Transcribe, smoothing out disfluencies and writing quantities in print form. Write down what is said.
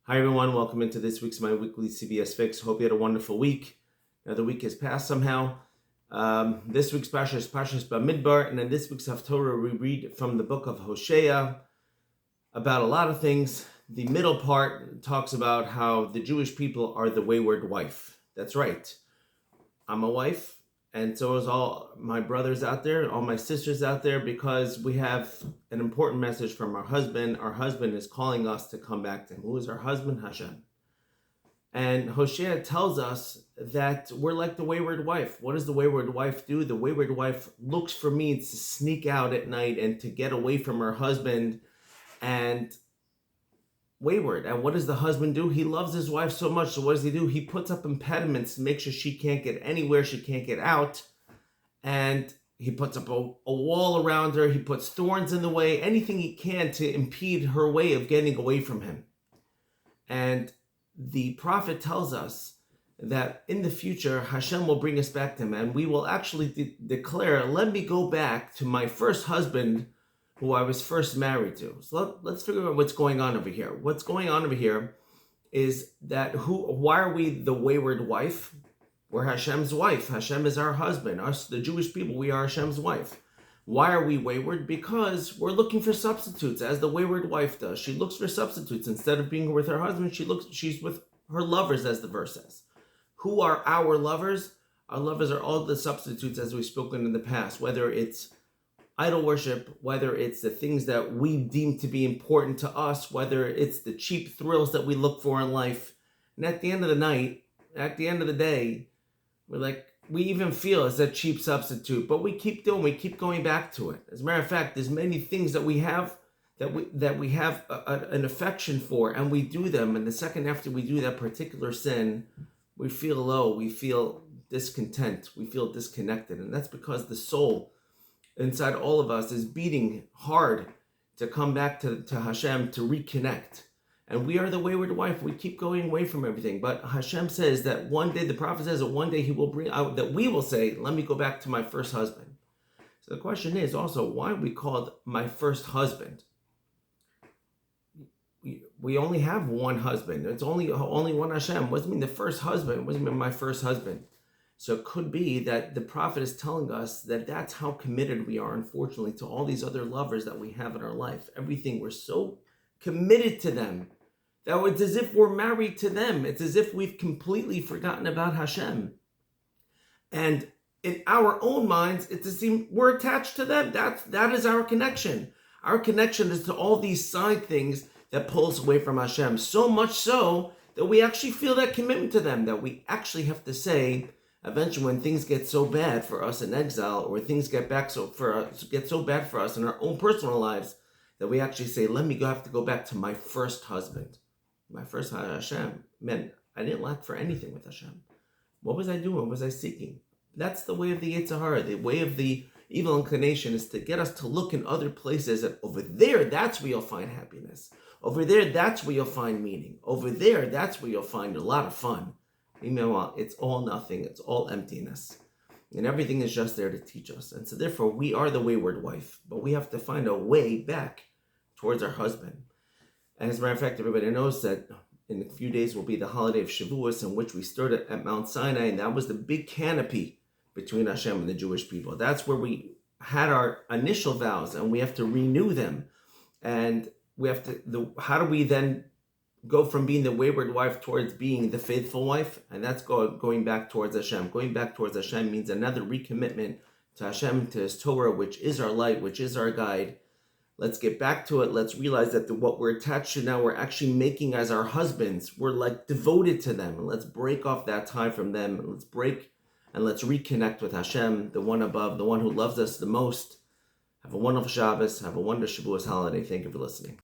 Hi everyone, welcome into this week's My Weekly CBS Fix. Hope you had a wonderful week. Now the week has passed somehow. This week's Parsha is Haftaras Bamidbar, and in this week's Haftarah we read from the book of Hosea about a lot of things. The middle part talks about how the Jewish people are the wayward wife. That's right. I'm a wife, and so is all my brothers out there, all my sisters out there, because we have an important message from our husband. Our husband is calling us to come back to him. Who is our husband? Hashem. And Hosea tells us that we're like the wayward wife. What does the wayward wife do? The wayward wife looks for means to sneak out at night and to get away from her husband, and wayward. And what does the husband do? He loves his wife so much. So what does he do? He puts up impediments to make sure she can't get anywhere. She can't get out. And he puts up a wall around her. He puts thorns in the way, anything he can to impede her way of getting away from him. And the prophet tells us that in the future, Hashem will bring us back to him. And we will actually declare, let me go back to my first husband who I was first married to. So let's figure out what's going on over here. What's going on over here is that why are we the wayward wife? We're Hashem's wife. Hashem is our husband. Us, the Jewish people, we are Hashem's wife. Why are we wayward? Because we're looking for substitutes, as the wayward wife does. She looks for substitutes. Instead of being with her husband, she's with her lovers, as the verse says. Who are our lovers? Our lovers are all the substitutes, as we've spoken in the past, whether it's idol worship, whether it's the things that we deem to be important to us, whether it's the cheap thrills that we look for in life. And at the end of the night, at the end of the day, we even feel it's a cheap substitute, but we keep going back to it. As a matter of fact, there's many things that we have that we have an affection for, and we do them. And the second after we do that particular sin, we feel low, we feel discontent, we feel disconnected. And that's because the soul inside all of us is beating hard to come back to Hashem, to reconnect. And we are the wayward wife. We keep going away from everything. But Hashem says that one day, the prophet says that one day he will bring out, that we will say, let me go back to my first husband. So the question is also, why are we called my first husband? We only have one husband. It's only one Hashem. What does it mean the first husband? What does it mean my first husband? So it could be that the prophet is telling us that that's how committed we are, unfortunately, to all these other lovers that we have in our life. Everything, we're so committed to them that it's as if we're married to them. It's as if we've completely forgotten about Hashem. And in our own minds, it's as if we're attached to them. That is our connection. Our connection is to all these side things that pull us away from Hashem. So much so that we actually feel that commitment to them, that we actually have to say, eventually, when things get so bad for us in exile, or things get so bad for us in our own personal lives, that we actually say, have to go back to my first husband. My first Hashem. Man, I didn't lack for anything with Hashem. What was I doing? What was I seeking? That's the way of the Yetzer Hara. The way of the evil inclination is to get us to look in other places, and over there, that's where you'll find happiness. Over there, that's where you'll find meaning. Over there, that's where you'll find a lot of fun. Meanwhile, it's all nothing. It's all emptiness. And everything is just there to teach us. And so therefore, we are the wayward wife. But we have to find a way back towards our husband. And as a matter of fact, everybody knows that in a few days will be the holiday of Shabbos, in which we started at Mount Sinai. And that was the big canopy between Hashem and the Jewish people. That's where we had our initial vows, and we have to renew them. And we have to, how do we then go from being the wayward wife towards being the faithful wife? And that's going back towards Hashem. Going back towards Hashem means another recommitment to Hashem, to His Torah, which is our light, which is our guide. Let's get back to it. Let's realize that what we're attached to now, we're actually making as our husbands. We're devoted to them. And let's break off that tie from them. And let's reconnect with Hashem, the one above, the one who loves us the most. Have a wonderful Shabbos. Have a wonderful Shabbos holiday. Thank you for listening.